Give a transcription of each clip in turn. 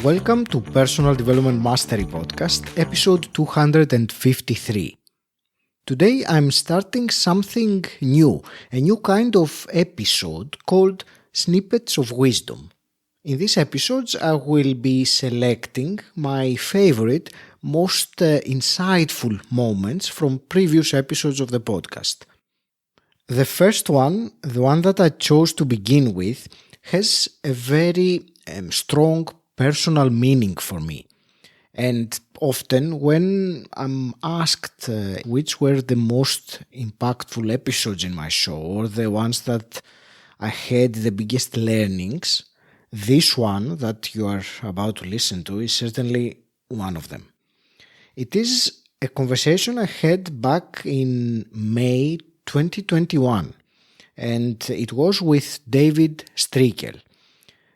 Welcome to Personal Development Mastery Podcast, episode 253. Today I'm starting something new, a new kind of episode called Snippets of Wisdom. In these episodes I will be selecting my favorite, most insightful moments from previous episodes of the podcast. The first one, the one that I chose to begin with, has a very strong personal meaning for me. And often when I'm asked which were the most impactful episodes in my show or the ones that I had the biggest learnings, this one that you are about to listen to is certainly one of them. It is a conversation I had back in May 2021, and it was with David Strickel.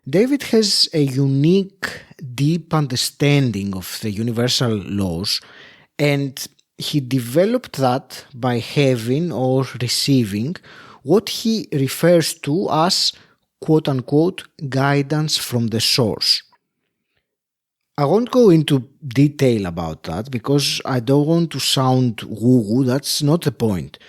David has a unique, deep understanding of the universal laws, and he developed that by having or receiving what he refers to as quote-unquote guidance from the source. I won't go into detail about that because I don't want to sound woo-woo, that's not the point.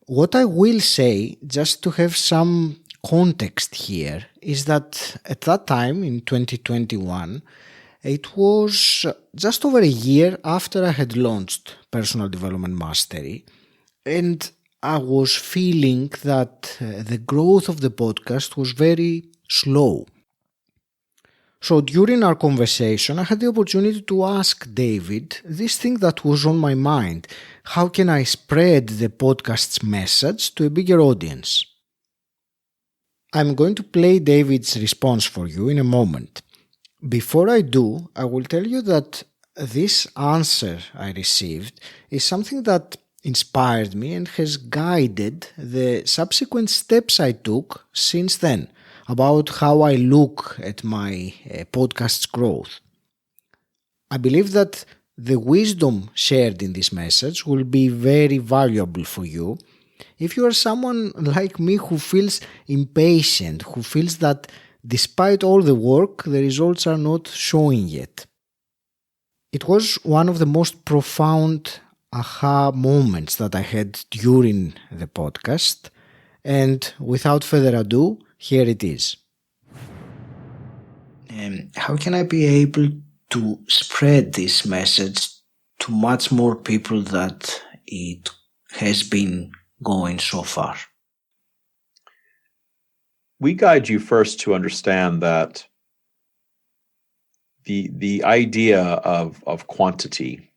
What I will say, just to have some context here, is that at that time in 2021, it was just over a year after I had launched Personal Development Mastery, and I was feeling that the growth of the podcast was very slow. So during our conversation, I had the opportunity to ask David this thing that was on my mind. How can I spread the podcast's message to a bigger audience? I'm going to play David's response for you in a moment. Before I do, I will tell you that this answer I received is something that inspired me and has guided the subsequent steps I took since then about how I look at my podcast's growth. I believe that the wisdom shared in this message will be very valuable for you if you are someone like me who feels impatient, who feels that despite all the work, the results are not showing yet. It was one of the most profound aha moments that I had during the podcast, and without further ado, here it is. How can I be able to spread this message to much more people that it has been going so far? We guide you first to understand that the idea of quantity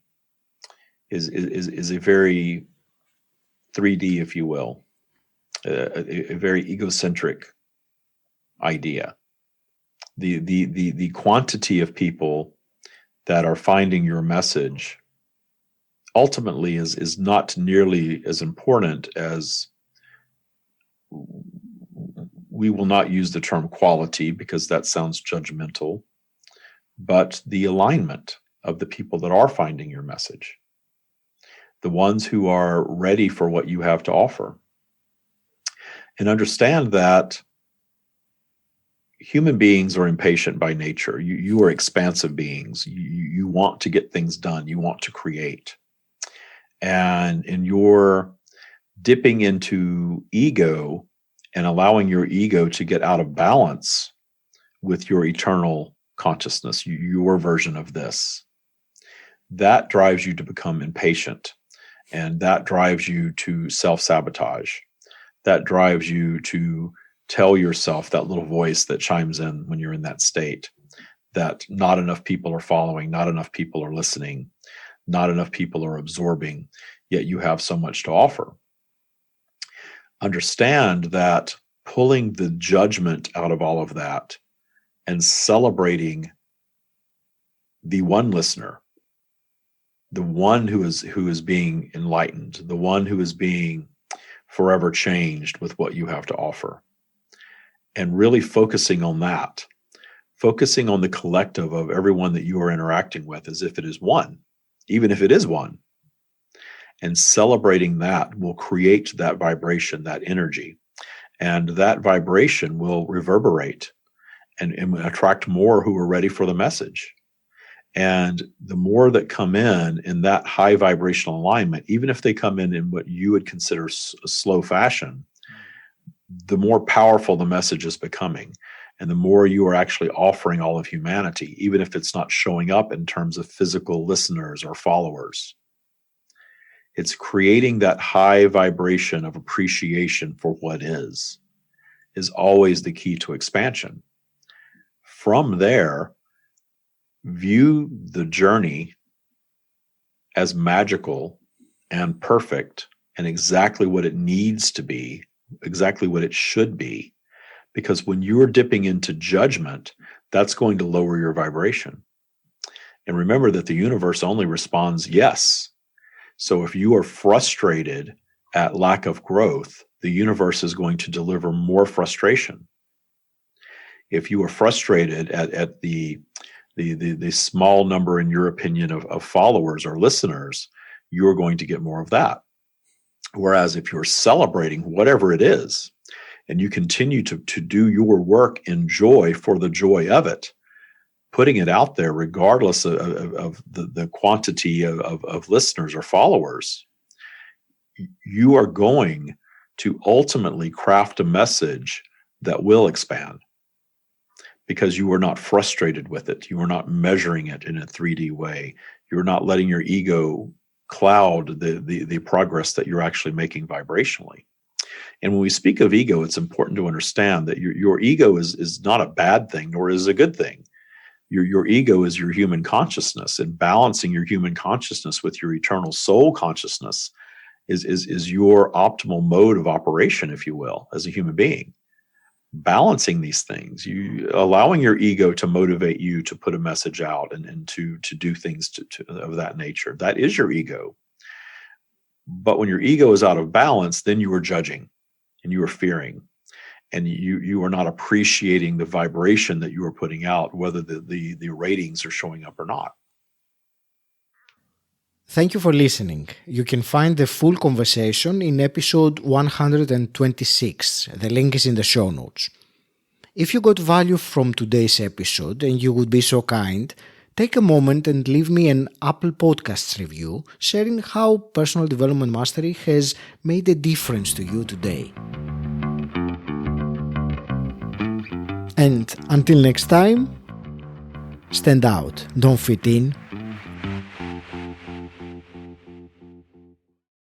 is a very 3D, if you will, a very egocentric idea. The quantity of people that are finding your message ultimately is not nearly as important as, we will not use the term quality because that sounds judgmental, but the alignment of the people that are finding your message, the ones who are ready for what you have to offer. And understand that human beings are impatient by nature. You are expansive beings. You want to get things done. You want to create. And in your dipping into ego and allowing your ego to get out of balance with your eternal consciousness, your version of this, that drives you to become impatient. And that drives you to self-sabotage. That drives you to tell yourself, that little voice that chimes in when you're in that state, that not enough people are following, not enough people are listening, not enough people are absorbing, yet you have so much to offer. Understand that pulling the judgment out of all of that and celebrating the one listener, the one who is being enlightened, the one who is being forever changed with what you have to offer, and really focusing on that, focusing on the collective of everyone that you are interacting with as if it is one, even if it is one, and celebrating that will create that vibration, that energy, and that vibration will reverberate and attract more who are ready for the message. And the more that come in that high vibrational alignment, even if they come in what you would consider a slow fashion, the more powerful the message is becoming. And the more you are actually offering all of humanity, even if it's not showing up in terms of physical listeners or followers. It's creating that high vibration of appreciation for what is always the key to expansion. From there, view the journey as magical and perfect and exactly what it needs to be, exactly what it should be. Because when you're dipping into judgment, that's going to lower your vibration. And remember that the universe only responds yes. So if you are frustrated at lack of growth, the universe is going to deliver more frustration. If you are frustrated at the small number, in your opinion, of followers or listeners, you're going to get more of that. Whereas if you're celebrating whatever it is, and you continue to do your work in joy for the joy of it, putting it out there regardless of the quantity of listeners or followers, you are going to ultimately craft a message that will expand because you are not frustrated with it. You are not measuring it in a 3D way. You're not letting your ego cloud the progress that you're actually making vibrationally. And when we speak of ego, it's important to understand that your ego is not a bad thing, nor is it a good thing. Your ego is your human consciousness, and balancing your human consciousness with your eternal soul consciousness is your optimal mode of operation, if you will, as a human being. Balancing these things, you allowing your ego to motivate you to put a message out and to do things of that nature. That is your ego. But when your ego is out of balance, then you are judging and you are fearing, and you are not appreciating the vibration that you are putting out, whether the ratings are showing up or not. Thank you for listening. You can find the full conversation in episode 126. The link is in the show notes. If you got value from today's episode and you would be so kind, take a moment and leave me an Apple Podcasts review sharing how personal development mastery has made a difference to you today. And until next time, stand out, don't fit in,